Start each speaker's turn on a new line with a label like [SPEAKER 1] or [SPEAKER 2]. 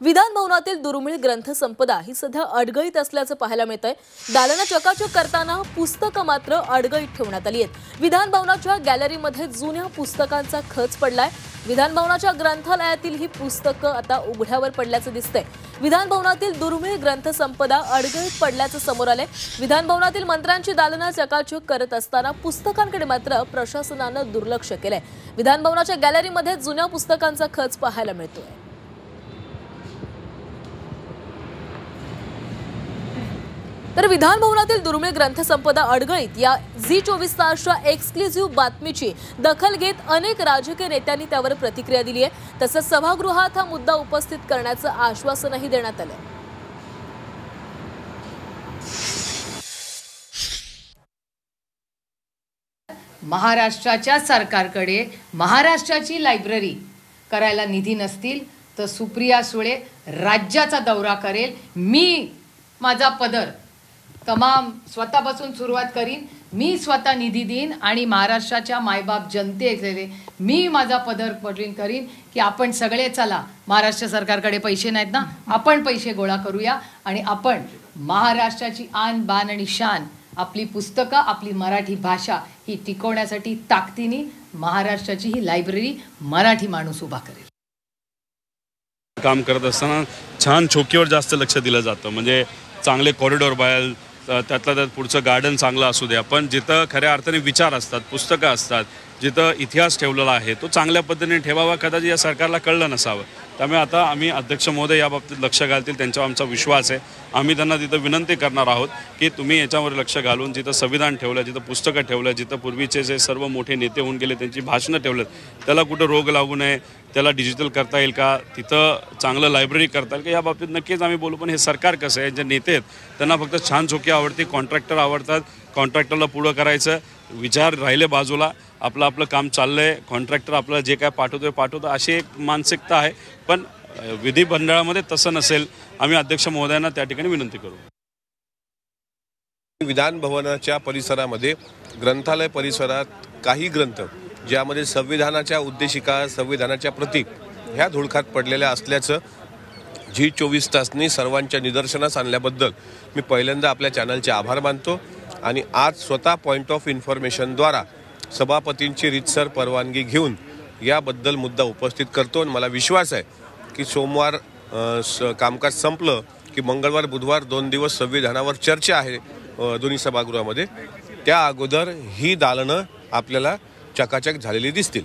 [SPEAKER 1] विधान भवनातील दुर्मिळ ग्रंथसंपदा ही सध्या अडगळीत असल्याचं पाहायला मिळतंय। दालनं चकाचक करताना पुस्तकं मात्र अडगळीत ठेवण्यात आली आहेत। विधान भवनाच्या गॅलरीमध्ये जुन्या पुस्तकांचा खच पडलाय। विधान भवनाच्या ग्रंथालयातील ही पुस्तकं आता उघड्यावर पडल्याचं दिसतंय। विधान भवनातील दुर्मिळ ग्रंथसंपदा अडगळीत पडल्याचं समोर आलंय। विधान भवनातील मंत्र्यांची दालनं चकाचक करत असताना पुस्तकांकडे मात्र प्रशासनानं दुर्लक्ष केलंय। विधान भवनाच्या गॅलरीमध्ये जुन्या पुस्तकांचा खच पाहायला मिळतोय। तर विधान भवनातील दुर्मिळ ग्रंथसंपदा अडगळीत या झी24 तासच्या एक्सक्लुझिव्ह बातमीची दखल घेत अनेक राजकीय नेत्यांनी त्यावर प्रतिक्रिया दिली आहे। तसंच सभागृहात हा मुद्दा उपस्थित करण्याचं आश्वासनही देण्यात आलंय।
[SPEAKER 2] महाराष्ट्राच्या सरकारकडे महाराष्ट्राची लायब्ररी करायला निधी नसतील तर सुप्रिया सुळे राज्याचा दौरा करेल। मी माझा पदर तमाम स्वतःपासून सुरुवात करीन। मी स्वतः निधी देईन आणि महाराष्ट्राच्या मायबाप जनतेचे मी माझा पदर पडून करीन की आपण सगळे चला, महाराष्ट्र सरकारकडे पैसे नाहीत ना, आपण पैसे गोळा करूया आणि आपण महाराष्ट्राची आन बान आणि शान, आपली पुस्तकं, आपली मराठी भाषा ही टिकवण्यासाठी ताकदीने महाराष्ट्राची ही लायब्ररी मराठी माणूस उभा करेल।
[SPEAKER 3] काम करत असताना छान चौकीवर जास्त लक्ष दिलं जातं, म्हणजे चांगले कॉरिडॉर बाहेर, त्यातलं त्यात पुढचं गार्डन चांगलं असू द्या, पण जिथं खऱ्या अर्थाने विचार असतात, पुस्तकं असतात, जिथं इतिहास ठेवलेला आहे तो चांगल्या पद्धतीने ठेवावा, कदाचित या सरकारला कळलं नसावं। त्यामुळे आता आम्ही अध्यक्ष महोदय या बाबतीत लक्ष घालतील, त्यांच्यावर आमचा विश्वास आहे। आम्ही त्यांना तिथं विनंती करणार आहोत की तुम्ही याच्यावर लक्ष घालून जिथं संविधान ठेवलं, जिथं पुस्तकं ठेवलं, जिथं पूर्वीचे जे सर्व मोठे नेते होऊन गेले त्यांची भाषणं ठेवलं, त्याला कुठं रोग लागू नये, त्याला डिजिटल करता येईल का, तिथं चांगलं लायब्ररी करता येईल का, या बाबतीत नक्कीच आम्ही बोलू। पण हे सरकार कसं आहे, जे नेते आहेत त्यांना फक्त छान चोकी आवडते, कॉन्ट्रॅक्टर आवडतात, कॉन्ट्रॅक्टरला पुढं करायचं, विचार राहिले बाजूला, आपलं आपलं काम चाललंय, कॉन्ट्रॅक्टर आपलं जे काय पाठवतो अशी एक मानसिकता आहे। पण विधिमंडळामध्ये तसं नसेल, आम्ही अध्यक्ष महोदयांना त्या ठिकाणी विनंती करू।
[SPEAKER 4] विधान भवनाच्या परिसरामध्ये ग्रंथालय परिसरात काही ग्रंथ ज्यामध्ये संविधानाच्या उद्देशिका, संविधानाच्या प्रतीक ह्या धुळखात पडलेल्या असल्याचं झी24 तासनी सर्वांच्या निदर्शनास आणल्याबद्दल मी पहिल्यांदा आपल्या चॅनलचे आभार मानतो आणि आज स्वतः पॉईंट ऑफ इन्फॉर्मेशनद्वारा सभापतींची रीतसर परवानगी घेऊन याबद्दल मुद्दा उपस्थित करतो। आणि मला विश्वास आहे की सोमवार कामकाज संपलं की मंगळवार बुधवार 2 दिवस संविधानावर चर्चा आहे दोन्ही सभागृहामध्ये, त्या अगोदर ही दालनं आपल्याला चकाचक झालेली दिसतील।